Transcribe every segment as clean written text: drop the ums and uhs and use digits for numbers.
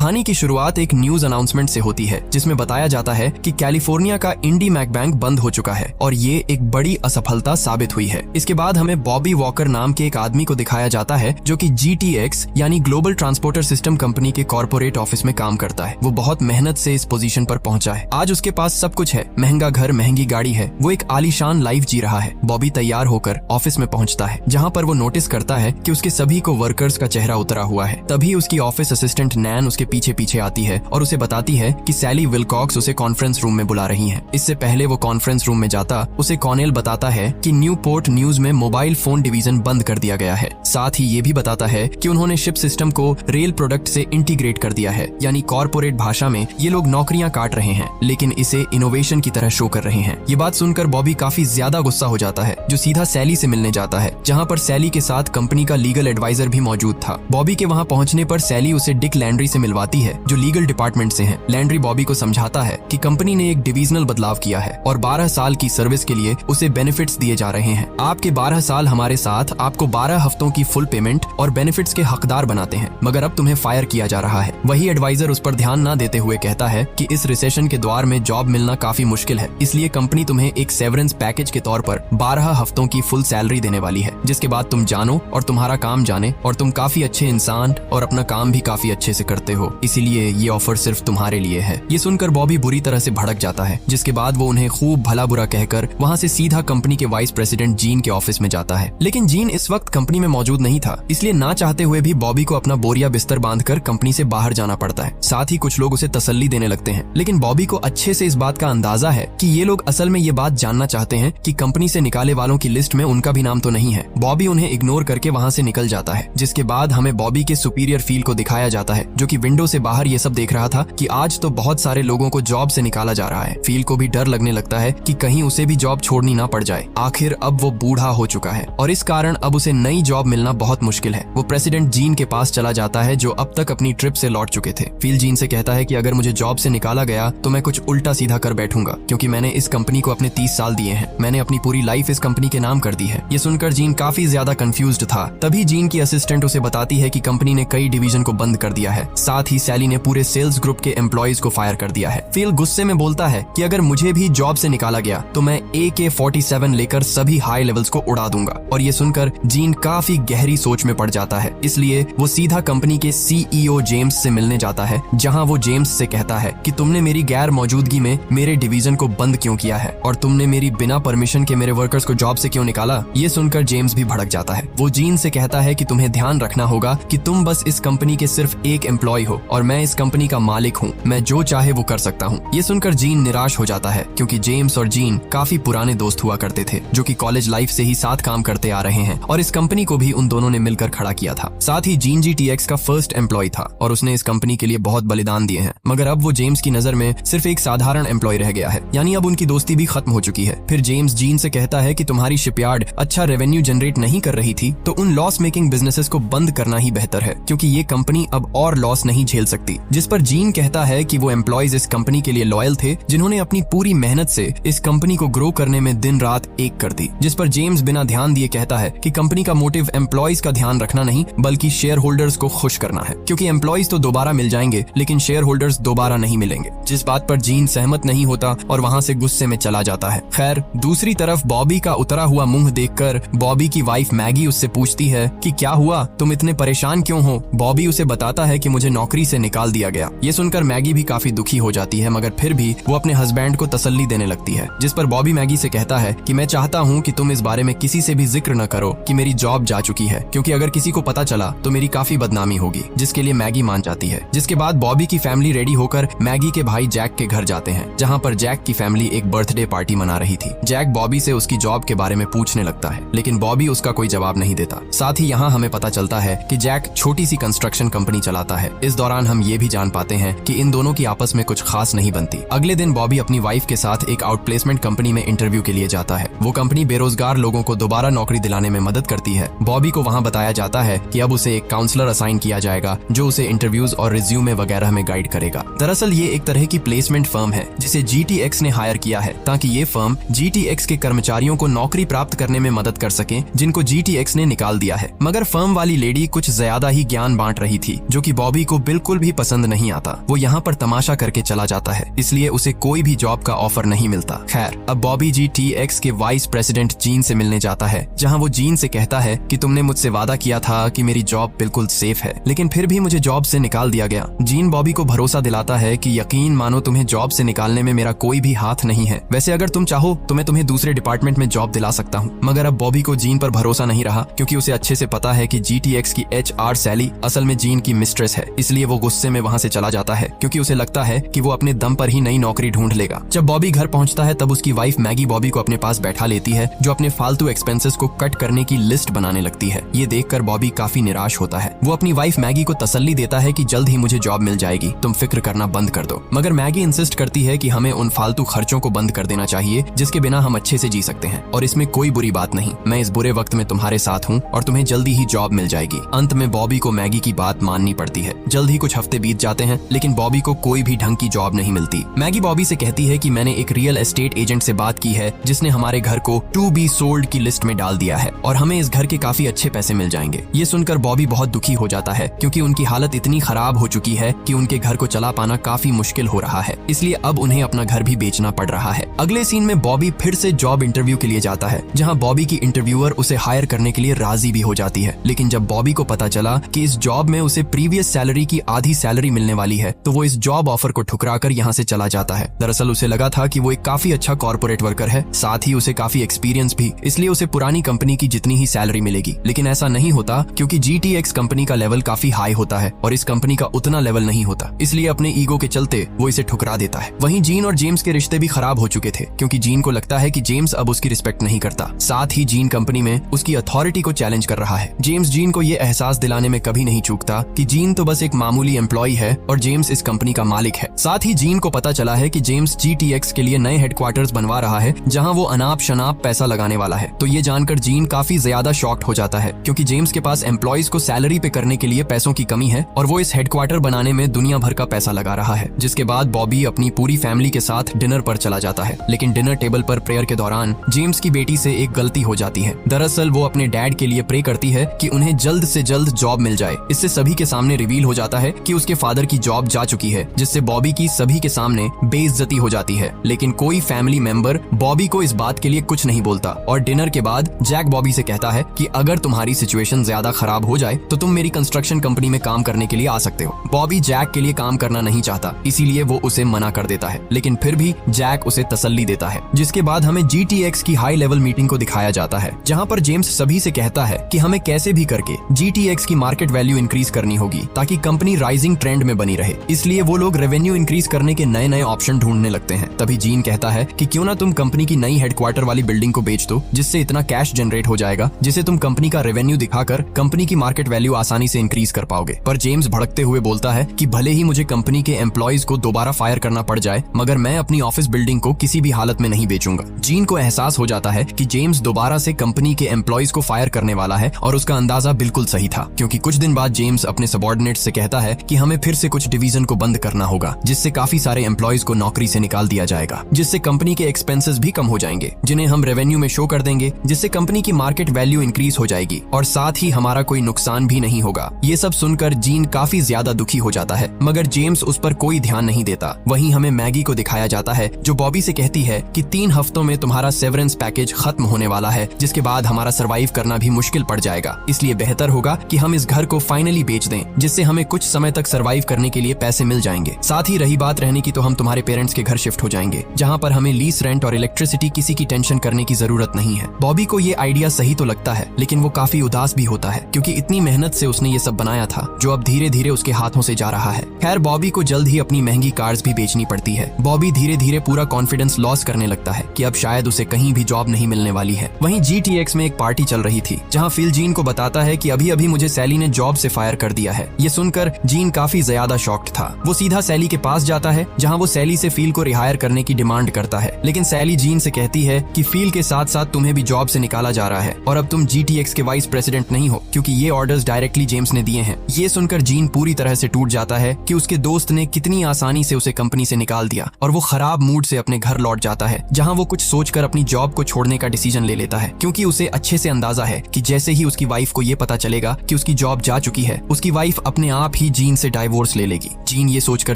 कहानी की शुरुआत एक न्यूज अनाउंसमेंट से होती है जिसमें बताया जाता है कि कैलिफोर्निया का इंडी मैक बैंक बंद हो चुका है और ये एक बड़ी असफलता साबित हुई है। इसके बाद हमें बॉबी वॉकर नाम के एक आदमी को दिखाया जाता है जो कि GTX यानी ग्लोबल ट्रांसपोर्टर सिस्टम कंपनी के कॉर्पोरेट ऑफिस में काम करता है। वो बहुत मेहनत से इस पोजीशन पर पहुंचा है। आज उसके पास सब कुछ है, महंगा घर, महंगी गाड़ी है। वो एक आलीशान लाइफ जी रहा है। बॉबी तैयार होकर ऑफिस में पहुंचता है जहां पर वो नोटिस करता है कि उसके सभी को वर्कर्स का चेहरा उतरा हुआ है। तभी उसकी ऑफिस असिस्टेंट नैन उसके पीछे पीछे आती है और उसे बताती है कि सैली विलकॉक्स उसे कॉन्फ्रेंस रूम में बुला रही हैं। इससे पहले वो कॉन्फ्रेंस रूम में जाता, उसे कॉनेल बताता है कि न्यूपोर्ट न्यूज में मोबाइल फोन डिवीजन बंद कर दिया गया है। साथ ही ये भी बताता है कि उन्होंने शिप सिस्टम को रेल प्रोडक्ट से इंटीग्रेट कर दिया है, यानी कॉर्पोरेट भाषा में ये लोग नौकरियां काट रहे हैं लेकिन इसे इनोवेशन की तरह शो कर रहे हैं। ये बात सुनकर बॉबी काफी ज्यादा गुस्सा हो जाता है, जो सीधा सैली से मिलने जाता है जहां पर सैली के साथ कंपनी का लीगल एडवाइजर भी मौजूद था। बॉबी के वहां पहुंचने पर सैली उसे डिक लैंड्री से मिलवाती है जो लीगल डिपार्टमेंट से हैं। लैंड्री बॉबी को समझाता है कि कंपनी ने एक डिविजनल बदलाव किया है और 12 साल की सर्विस के लिए उसे बेनिफिट्स दिए जा रहे हैं। आपके 12 साल हमारे साथ आपको 12 हफ्तों की फुल पेमेंट और बेनिफिट्स के हकदार बनाते हैं, मगर अब तुम्हें फायर किया जा रहा है। वही एडवाइजर उस पर ध्यान न देते हुए कहता है कि इस रिसेशन के द्वार में जॉब मिलना काफी मुश्किल है, इसलिए कंपनी तुम्हें एक सेवरेंस पैकेज के तौर पर 12 हफ्तों की फुल सैलरी देने वाली है, जिसके बाद तुम जानो और तुम्हारा काम जाने और तुम काफी अच्छे इंसान और अपना काम भी काफी अच्छे से करते हो, इसीलिए ये ऑफर सिर्फ तुम्हारे लिए है। ये सुनकर बॉबी बुरी तरह से भड़क जाता है, जिसके बाद वो उन्हें खूब भला बुरा कहकर वहाँ से सीधा कंपनी के वाइस प्रेसिडेंट जीन के ऑफिस में जाता है। लेकिन जीन इस वक्त कंपनी में मौजूद नहीं था, इसलिए ना चाहते हुए भी बॉबी को अपना बोरिया बिस्तर बांधकर कंपनी से बाहर जाना पड़ता है। साथ ही कुछ लोग उसे तसल्ली देने लगते हैं, लेकिन बॉबी को अच्छे से इस बात का अंदाजा है कि ये लोग असल में ये बात जानना चाहते हैं कि कंपनी से निकाले वालों की लिस्ट में उनका भी नाम तो नहीं है। बॉबी उन्हें इग्नोर करके वहाँ से निकल जाता है, जिसके बाद हमें बॉबी के सुपीरियर फील को दिखाया जाता है जो कि विंडो से बाहर ये सब देख रहा था कि आज तो बहुत सारे लोगों को जॉब से निकाला जा रहा है। फील को भी डर लगने लगता है कि कहीं उसे भी जॉब छोड़नी ना पड़ जाए। आखिर अब वो बूढ़ा हो चुका है और इस कारण अब उसे नई जॉब मिलना बहुत मुश्किल है। वो प्रेसिडेंट जीन के पास चला जाता है जो अब तक अपनी ट्रिप से लौट चुके थे। फील जीन से कहता है कि अगर मुझे जॉब से निकाला गया तो मैं कुछ उल्टा सीधा कर बैठूंगा, क्योंकि मैंने इस कंपनी को अपने 30 साल दिए हैं। मैंने अपनी पूरी लाइफ इस कंपनी के नाम कर दी है। ये सुनकर जीन काफी ज्यादा कंफ्यूज्ड था। तभी जीन की असिस्टेंट उसे बताती है कि कंपनी ने कई डिवीजन को बंद कर दिया है, साथ ही सैली ने पूरे सेल्स ग्रुप के एम्प्लॉइज को फायर कर दिया है। फील गुस्से में बोलता है कि अगर मुझे भी जॉब से निकाला गया तो मैं AK-47 लेकर सभी हाई लेवल्स को उड़ा दूंगा। और ये सुनकर जीन काफी गहरी सोच में पड़ जाता है, इसलिए वो सीधा कंपनी के CEO जेम्स से मिलने जाता है, जहां वो जेम्स से कहता है कि तुमने मेरी गैर मौजूदगी में मेरे डिवीजन को बंद क्यों किया है और तुमने मेरी बिना परमिशन के मेरे वर्कर्स को जॉब से क्यों निकाला। ये सुनकर जेम्स भी भड़क जाता है। वो जीन से कहता है कि तुम्हें ध्यान रखना होगा कि तुम बस इस कंपनी के सिर्फ एक एम्प्लॉय हो और मैं इस कंपनी का मालिक हूँ, मैं जो चाहे वो कर सकता हूँ। ये सुनकर जीन निराश हो जाता है, क्योंकि जेम्स और जीन काफी पुराने दोस्त हुआ करते थे जो कि कॉलेज लाइफ से ही साथ काम करते आ रहे हैं और इस कंपनी को भी उन दोनों ने मिलकर खड़ा किया था। साथ ही जीन GTX का फर्स्ट एम्प्लॉय था और उसने इस कंपनी के लिए बहुत बलिदान दिए हैं, मगर अब वो जेम्स की नजर में सिर्फ एक साधारण एम्प्लॉय रह गया है, यानी अब उनकी दोस्ती भी खत्म हो चुकी है। फिर जेम्स जीन से कहता है कि तुम्हारी शिपयार्ड अच्छा रेवेन्यू जनरेट नहीं कर रही थी तो उन लॉस मेकिंग बिजनेसेस को बंद करना ही बेहतर है, क्योंकि ये कंपनी अब और लॉस नहीं झेल सकती। जिस पर जीन कहता है कि वो एम्प्लॉयज इस कंपनी के लिए लॉयल थे, जिन्होंने अपनी पूरी मेहनत से इस कंपनी को ग्रो करने में दिन रात एक कर दी। जिस पर जेम्स बिना ध्यान दिए कहता है कि कंपनी का मोटिव एम्प्लॉयज का ध्यान रखना नहीं बल्कि शेयर होल्डर्स को खुश करना है, क्योंकि एम्प्लॉयज तो दोबारा मिल जाएंगे लेकिन शेयर होल्डर्स दोबारा नहीं मिलेंगे। जिस बात पर जीन सहमत नहीं होता और वहाँ से गुस्से में चला जाता है। खैर, दूसरी तरफ बॉबी का उतरा हुआ मुंह देखकर बॉबी की वाइफ मैगी उससे पूछती है कि क्या हुआ, तुम इतने परेशान क्यों हो। बॉबी उसे बताता है कि मुझे नौकरी से निकाल दिया गया। ये सुनकर मैगी भी काफी दुखी हो जाती है, मगर फिर भी वो अपने हस्बैंड को तसल्ली देने लगती है। जिस पर बॉबी मैगी से कहता है कि मैं चाहता हूँ कि तुम इस बारे में किसी से भी जिक्र न करो कि मेरी जॉब जा चुकी है, क्योंकि अगर किसी को पता चला तो मेरी काफी बदनामी होगी। जिसके लिए मैगी मान जाती है। जिसके बाद बॉबी की फैमिली रेडी होकर मैगी के भाई जैक के घर जाते हैं, जहाँ पर जैक की फैमिली एक बर्थडे पार्टी मना रही थी। जैक बॉबी से उसकी जॉब के बारे में पूछने लगता है, लेकिन बॉबी उसका कोई जवाब नहीं देता। साथ ही यहाँ हमें पता चलता है कि जैक छोटी सी कंस्ट्रक्शन कंपनी चलाता है। इस दौरान हम ये भी जान पाते हैं कि इन दोनों की आपस में कुछ खास नहीं बनती। अगले दिन बॉबी अपनी वाइफ के साथ एक आउटप्लेसमेंट कंपनी में इंटरव्यू के लिए जाता है। वो कंपनी बेरोजगार लोगों को दोबारा नौकरी दिलाने में मदद करती है। बॉबी को वहाँ बताया जाता है कि अब उसे एक काउंसलर असाइन किया जाएगा जो उसे इंटरव्यूज और रिज्यूमे वगैरह में गाइड करेगा। दरअसल ये एक तरह की प्लेसमेंट फर्म है जिसे GTX ने हायर किया है, ताकि ये फर्म GTX के कर्मचारियों को नौकरी प्राप्त करने में मदद कर सके जिनको GTX ने निकाल दिया है। मगर फर्म वाली लेडी कुछ ज्यादा ही ज्ञान बांट रही थी, जो कि बॉबी को बिल्कुल भी पसंद नहीं आता। वो यहाँ पर तमाशा करके चला जाता है, इसलिए उसे कोई भी जॉब का ऑफर नहीं मिलता। खैर, अब बॉबी GTX के वाइस प्रेसिडेंट जीन से मिलने जाता है, जहाँ वो जीन से कहता है कि तुमने मुझसे वादा किया था कि मेरी जॉब बिल्कुल सेफ है, लेकिन फिर भी मुझे जॉब से निकाल दिया गया। जीन बॉबी को भरोसा दिलाता है कि यकीन मानो, तुम्हें जॉब से निकालने में मेरा कोई भी हाथ नहीं है। वैसे अगर तुम चाहो तो मैं तुम्हें दूसरे डिपार्टमेंट में जॉब दिला सकता हूँ। मगर अब बॉबी को जीन पर भरोसा नहीं रहा, क्योंकि उसे अच्छे से पता है कि GTX की HR सैली असल में जीन की मिस्ट्रेस है। इसलिए वो गुस्से में वहाँ से चला जाता है, क्योंकि उसे लगता है कि वो अपने दम पर ही नई नौकरी ढूंढ लेगा। जब बॉबी घर पहुंचता है तब उसकी वाइफ मैगी बॉबी को अपने पास बैठा लेती है, जो अपने फालतू एक्सपेंसेस को कट करने की लिस्ट बनाने लगती है। ये देखकर बॉबी काफी निराश होता है। वो अपनी वाइफ मैगी को तसल्ली देता है कि जल्द ही मुझे जॉब मिल जाएगी, तुम फिक्र करना बंद कर दो। मगर मैगी इंसिस्ट करती है कि हमें उन फालतू खर्चों को बंद कर देना चाहिए जिसके बिना हम अच्छे से जी सकते हैं, और इसमें कोई बुरी बात नहीं। मैं इस बुरे वक्त में तुम्हारे साथ हूँ और तुम्हें जल्दी ही जॉब मिल जाएगी। अंत में बॉबी को मैगी की बात माननी पड़ती है। जल्द ही कुछ हफ्ते बीत जाते हैं, लेकिन बॉबी को कोई भी ढंग की जॉब नहीं मिलती। मैगी बॉबी से कहती है कि मैंने एक रियल एस्टेट एजेंट से बात की है, जिसने हमारे घर को टू बी सोल्ड की लिस्ट में डाल दिया है और हमें इस घर के काफी अच्छे पैसे मिल जाएंगे। ये सुनकर बॉबी बहुत दुखी हो जाता है, क्योंकि उनकी हालत इतनी खराब हो चुकी है कि उनके घर को चला पाना काफी मुश्किल हो रहा है। इसलिए अब उन्हें अपना घर भी बेचना पड़ रहा है। अगले सीन में बॉबी फिर से जॉब इंटरव्यू के लिए जाता है, जहाँ बॉबी की इंटरव्यूअर उसे हायर करने के लिए राजी भी हो जाती है। लेकिन जब बॉबी को पता चला कि इस जॉब में उसे प्रीवियस सैलरी की आधी सैलरी मिलने वाली है, तो वो इस जॉब ऑफर को ठुकरा कर यहाँ से चला जाता है। दरअसल उसे लगा था कि वो एक काफी अच्छा कॉर्पोरेट वर्कर है, साथ ही उसे काफी एक्सपीरियंस भी, इसलिए उसे पुरानी कंपनी की जितनी ही सैलरी मिलेगी। लेकिन ऐसा नहीं होता, क्योंकि GTX कंपनी का लेवल काफी हाई होता है और इस कंपनी का उतना लेवल नहीं होता। इसलिए अपने ईगो के चलते वो इसे ठुकरा देता है। वहीं जीन और जेम्स के रिश्ते भी खराब हो चुके थे, क्योंकि जीन को लगता है कि जेम्स अब उसकी रिस्पेक्ट नहीं करता। साथ ही जीन कंपनी में उसकी अथॉरिटी को चैलेंज कर रहा है। जेम्स जीन को ये एहसास दिलाने में कभी नहीं चूकता कि जीन तो बस एक मामूली एम्प्लॉय है और जेम्स इस कंपनी का मालिक है। साथ ही जीन को पता चला है कि जेम्स GTX के लिए नए हेडक्वार्टर्स बनवा रहा है, जहां वो अनाप शनाप पैसा लगाने वाला है। तो ये जानकर जीन काफी ज्यादा शॉक्ड हो जाता है, क्योंकि जेम्स के पास एम्प्लॉयज को सैलरी पे करने के लिए पैसों की कमी है और वो इस हेडक्वार्टर बनाने में दुनिया भर का पैसा लगा रहा है। जिसके बाद बॉबी अपनी पूरी फैमिली के साथ डिनर पर चला जाता है। लेकिन डिनर टेबल पर प्रेयर के दौरान जेम्स की बेटी से एक गलती हो जाती है। दरअसल वो अपने डैड के लिए प्रे करती है कि उन्हें जल्द से जल्द जॉब मिल जाए। इससे सभी के सामने रिवील हो जाता है कि उसके फादर की जॉब जा चुकी है, जिससे बॉबी की सभी के सामने बेइज्जती हो जाती है। लेकिन कोई फैमिली मेंबर बॉबी को इस बात के लिए कुछ नहीं बोलता और डिनर के बाद जैक बॉबी से कहता है कि अगर तुम्हारी सिचुएशन ज्यादा खराब हो जाए तो तुम मेरी कंस्ट्रक्शन कंपनी में काम करने के लिए आ सकते हो। बॉबी जैक के लिए काम करना नहीं चाहता, इसीलिए वो उसे मना कर देता है। लेकिन फिर भी जैक उसे तसल्ली देता है। जिसके बाद हमें GTX की हाई लेवल मीटिंग को दिखाया जाता है, जहाँ पर जेम्स सभी से कहता है कि हमें कैसे भी करके GTX की मार्केट वैल्यू इंक्रीज करनी होगी, ताकि कंपनी राइजिंग ट्रेंड में बनी रहे। इसलिए वो लोग रेवेन्यू इंक्रीज करने के नए नए ऑप्शन ढूंढने लगते हैं। तभी जीन कहता है कि क्यों ना तुम कंपनी की नई हेडक्वार्टर वाली बिल्डिंग को बेच दो, जिससे इतना कैश जनरेट हो जाएगा जिसे तुम कंपनी का रेवेन्यू दिखाकर कंपनी की मार्केट वैल्यू आसानी से इंक्रीज कर पाओगे। पर जेम्स भड़कते हुए बोलता है कि भले ही मुझे कंपनी के एम्प्लॉयज को दोबारा फायर करना पड़ जाए, मगर मैं अपनी ऑफिस बिल्डिंग को किसी भी हालत में नहीं बेचूंगा। जीन को एहसास हो जाता है कि जेम्स दोबारा से कंपनी के एम्प्लॉयज को फायर करने वाला है और उसका अंदाजा बिल्कुल सही था, क्योंकि कुछ दिन बाद जेम्स अपने सबॉर्डिनेट से कहता है कि हमें फिर से कुछ डिवीजन को बंद करना होगा, जिससे काफी सारे एम्प्लॉयज को नौकरी से निकाल दिया जाएगा, जिससे कंपनी के एक्सपेंसेस भी कम हो जाएंगे, जिन्हें हम रेवेन्यू में शो कर देंगे, जिससे कंपनी की मार्केट वैल्यू इंक्रीज हो जाएगी और साथ ही हमारा कोई नुकसान भी नहीं होगा। ये सब सुनकर जीन काफी ज्यादा दुखी हो जाता है, मगर जेम्स उस पर कोई ध्यान नहीं देता। वहीं हमें मैगी को दिखाया जाता है, जो बॉबी से कहती है कि 3 हफ्तों में तुम्हारा सेवरेंस पैकेज खत्म होने वाला है, जिसके बाद हमारा सर्वाइव करना भी मुश्किल पड़ जाएगा। इसलिए बेहतर होगा कि हम इस घर को फाइनली बेच दें, जिससे हमें कुछ समय तक सर्वाइव करने के लिए पैसे मिल जाएंगे। साथ ही रही बात रहने की, तो हम तुम्हारे पेरेंट्स के घर शिफ्ट हो जाएंगे, जहाँ पर हमें लीज रेंट और इलेक्ट्रिसिटी किसी की टेंशन करने की जरूरत नहीं है। बॉबी को ये आइडिया सही तो लगता है, लेकिन वो काफी उदास भी होता है, क्योंकि इतनी मेहनत से उसने ये सब बनाया था, जो अब धीरे धीरे उसके हाथों से जा रहा है। खैर, बॉबी को जल्द ही अपनी महंगी कार्स भी बेचनी पड़ती है। बॉबी धीरे धीरे पूरा कॉन्फिडेंस लॉस करने लगता है कि अब शायद उसे कहीं भी जॉब नहीं मिलने वाली है। वहीं GTX में एक पार्टी चल रही थी, जहाँ फिल जीन को बताता है कि अभी अभी मुझे सैली ने जॉब से फायर कर दिया है। ये सुनकर जीन काफी ज्यादा शॉक्ड था। वो सीधा सैली के पास जाता है, जहाँ वो सैली से फील को रिहायर करने की डिमांड करता है। लेकिन सैली जीन से कहती है कि फील के साथ साथ तुम्हें भी जॉब से निकाला जा रहा है और अब तुम GTX के वाइस प्रेसिडेंट नहीं हो, क्योंकि ये ऑर्डर्स डायरेक्टली जेम्स ने दिए हैं। ये सुनकर जीन पूरी तरह से टूट जाता है कि उसके दोस्त ने कितनी आसानी से उसे कंपनी से निकाल दिया, और वो खराब मूड से अपने घर लौट जाता है, जहाँ वो कुछ सोचकर अपनी जॉब को छोड़ने का डिसीजन ले लेता है, क्योंकि उसे अच्छे से अंदाजा है कि जैसे ही उसकी वाइफ को ये पता चलेगा कि उसकी जॉब जा चुकी है, उसकी वाइफ अपने आप ही जीन से डाइवोर्स ले लेगी। जीन ये सोचकर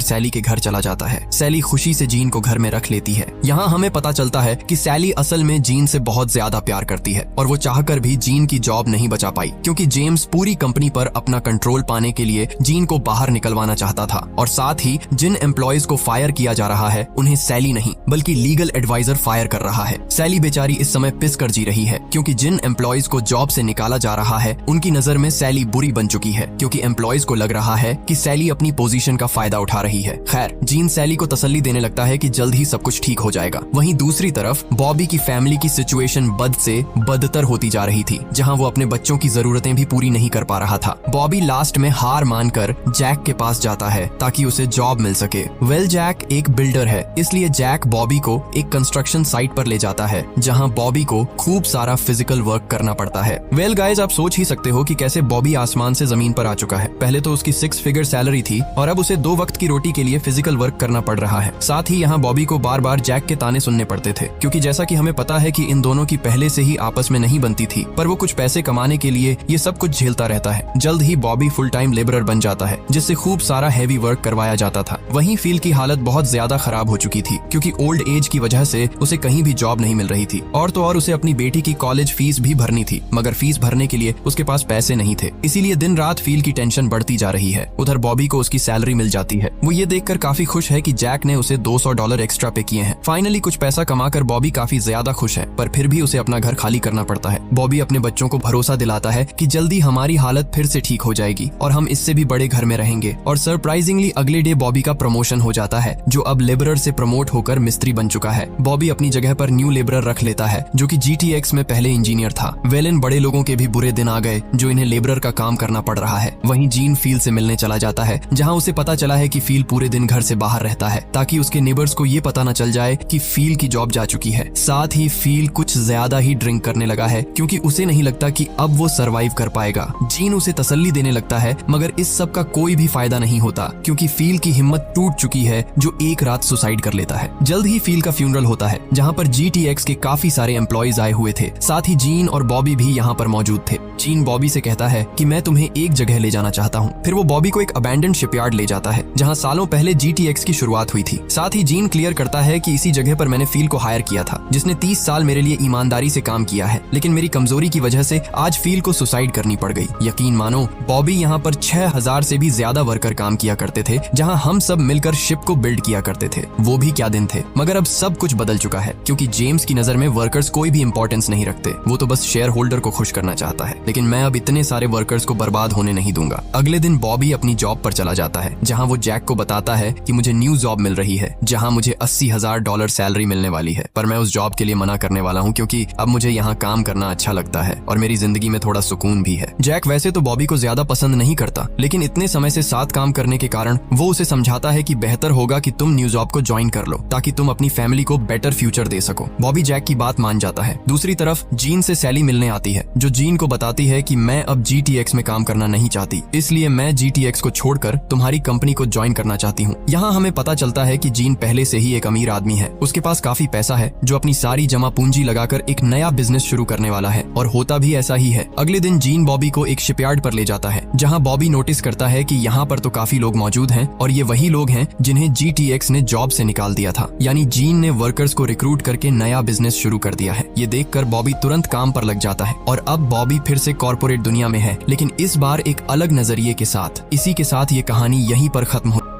सैली के घर चला जाता है। सैली खुशी से जीन को घर में रख लेती है। यहाँ हमें पता चलता है कि सैली असल में जीन से बहुत ज्यादा प्यार करती है और वो चाहकर भी जीन की जॉब नहीं बचा पाई, क्योंकि जेम्स पूरी कंपनी पर अपना कंट्रोल पाने के लिए जीन को बाहर निकलवाना चाहता था। और साथ ही जिन एम्प्लॉयज को फायर किया जा रहा है उन्हें सैली नहीं बल्कि लीगल एडवाइजर फायर कर रहा है। सैली बेचारी इस समय पिस कर जी रही है, क्योंकि जिन एम्प्लॉयज को जॉब से निकाला जा रहा है उनकी नजर में सैली बुरी बन चुकी है, क्योंकि एम्प्लॉयज को लग रहा है कि सैली अपनी पोजीशन का फायदा उठा रही है। खैर, जीन सैली को तसल्ली देने लगता है कि जल्द ही सब कुछ ठीक हो जाएगा। वहीं दूसरी तरफ बॉबी की फैमिली की सिचुएशन बद से बदतर होती जा रही थी, जहां वो अपने बच्चों की जरूरतें भी पूरी नहीं कर पा रहा था। बॉबी लास्ट में हार मानकर जैक के पास जाता है ताकि उसे जॉब मिल सके। जैक एक बिल्डर है, इसलिए जैक बॉबी को एक कंस्ट्रक्शन साइट पर ले जाता है, जहां बॉबी को खूब सारा फिजिकल वर्क करना पड़ता है। गाइज, आप सोच ही सकते हो कि कैसे बॉबी आसमान से जमीन पर आ चुका है। पहले तो उसकी 6 फिगर सैलरी थी और अब उसे 2 वक्त की रोटी के लिए फिजिकल वर्क करना पड़ रहा है। साथ ही यहाँ बॉबी को बार बार जैक के ताने सुनने पड़ते थे, क्योंकि जैसा कि हमें पता है कि इन दोनों की पहले से ही आपस में नहीं बनती थी, पर वो कुछ पैसे कमाने के लिए ये सब कुछ झेलता रहता है। जल्द ही बॉबी फुल टाइम लेबरर बन जाता है, जिससे खूब सारा हैवी वर्क करवाया जाता था। वहीं फील की हालत बहुत ज्यादा खराब हो चुकी थी, क्योंकि ओल्ड एज की वजह से उसे कहीं भी जॉब नहीं मिल रही थी। और तो और उसे अपनी बेटी की कॉलेज फीस भी भरनी थी, मगर फीस भरने के लिए उसके पास पैसे नहीं थे। इसीलिए दिन रात फील की टेंशन बढ़ती जा रही है। उधर बॉबी को उसकी सैलरी मिल जाती है। वो ये देखकर काफी खुश है कि जैक ने उसे $200 एक्स्ट्रा पे किए हैं। फाइनली कुछ पैसा कमाकर बॉबी काफी ज्यादा खुश है, पर फिर भी उसे अपना घर खाली करना पड़ता है। बॉबी अपने बच्चों को भरोसा दिलाता है कि जल्दी हमारी हालत फिर से ठीक हो जाएगी और हम इससे भी बड़े घर में रहेंगे। और सरप्राइजिंगली अगले डे बॉबी का प्रमोशन हो जाता है, जो अब लेबरर से प्रमोट होकर मिस्त्री बन चुका है। बॉबी अपनी जगह पर न्यू लेबरर रख लेता है, जो कि GTX में पहले इंजीनियर था। इन बड़े लोगों के भी बुरे दिन आ गए, जो इन्हें लेबरर का काम करना पड़ रहा है। वहीं जीन फील से मिलने चला जाता है, जहां उसे पता चला है कि फील पूरे दिन घर से बाहर रहता है, ताकि उसके नेबर्स को ये पता न चल जाए कि फील की जॉब जा चुकी है। साथ ही फील कुछ ज्यादा ही ड्रिंक करने लगा है, क्योंकि उसे नहीं लगता कि अब वो सरवाइव कर पाएगा। जीन उसे तसल्ली देने लगता है, मगर इस सब का कोई भी फायदा नहीं होता, क्योंकि फील की हिम्मत टूट चुकी है, जो एक रात सुसाइड कर लेता है। जल्द ही फील का फ्यूनरल होता है, जहां पर GTX के काफी सारे एम्प्लॉयज आए हुए थे। साथ ही जीन और बॉबी भी यहाँ पर मौजूद थे। जीन बॉबी से कहता है कि मैं तुम्हें एक जगह ले जाना चाहता हूँ। फिर वो बॉबी को एक अबैंडन शिपयार्ड ले जाता है, जहाँ सालों पहले GTX की शुरुआत हुई थी। साथ ही जीन क्लियर करता है कि इसी जगह पर मैंने फील को हायर किया था, जिसने 30 साल मेरे लिए ईमानदारी से काम किया है, लेकिन मेरी कमजोरी की वजह से आज फील को सुसाइड करनी पड़ गई। यकीन मानो, बॉबी यहाँ पर 6000 से भी ज्यादा वर्कर काम किया करते थे, जहाँ हम सब मिलकर शिप को बिल्ड किया करते थे। वो भी क्या दिन थे। मगर अब सब कुछ बदल चुका है, क्योंकि जेम्स की नजर में वर्कर्स कोई भी इंपॉर्टेंस नहीं रखते। वो तो बस शेयर होल्डर को खुश करना चाहता है, लेकिन मैं अब इतने सारे वर्कर्स को बर्बाद होने नहीं दूंगा। अगले दिन बॉबी अपनी जॉब पर चला जाता है, जहां वो जैक को बताता है कि मुझे न्यू जॉब मिल रही है, जहां मुझे $80,000 सैलरी मिलने वाली है। पर मैं उस जॉब के लिए मना करने वाला हूं, क्योंकि अब मुझे यहाँ काम करना अच्छा लगता है और मेरी जिंदगी में थोड़ा सुकून भी है। जैक वैसे तो बॉबी को ज्यादा पसंद नहीं करता, लेकिन इतने समय से साथ काम करने के कारण वो उसे समझाता है कि बेहतर होगा कि तुम न्यू जॉब को ज्वाइन कर लो, ताकि तुम अपनी फैमिली को बेटर फ्यूचर दे सको। बॉबी जैक की बात मान जाता है। दूसरी तरफ जीन से सैली मिलने आती है, जो जीन को बताती है कि मैं अब GTX में काम करना नहीं चाहती, इसलिए मैं GTX को छोड़कर तुम्हारी कंपनी को ज्वाइन करना चाहती हूँ। यहाँ हमें पता चलता है कि जीन पहले से ही एक अमीर आदमी है। उसके पास काफी पैसा है, जो अपनी सारी जमा पूंजी लगाकर एक नया बिजनेस शुरू करने वाला है, और होता भी ऐसा ही है। अगले दिन जीन बॉबी को एक शिपयार्ड पर ले जाता है, जहाँ बॉबी नोटिस करता है कि यहाँ पर तो काफी लोग मौजूद हैं, और ये वही लोग हैं जिन्हें GTX ने जॉब से निकाल दिया था। यानी जीन ने वर्कर्स को रिक्रूट करके नया बिजनेस शुरू कर दिया है। ये देखकर बॉबी तुरंत काम पर लग जाता है, और अब बॉबी फिर से कॉर्पोरेट दुनिया में है, लेकिन इस बार एक अलग नजरिए के साथ। इसी के साथ ये कहानी यहीं पर खत्म हो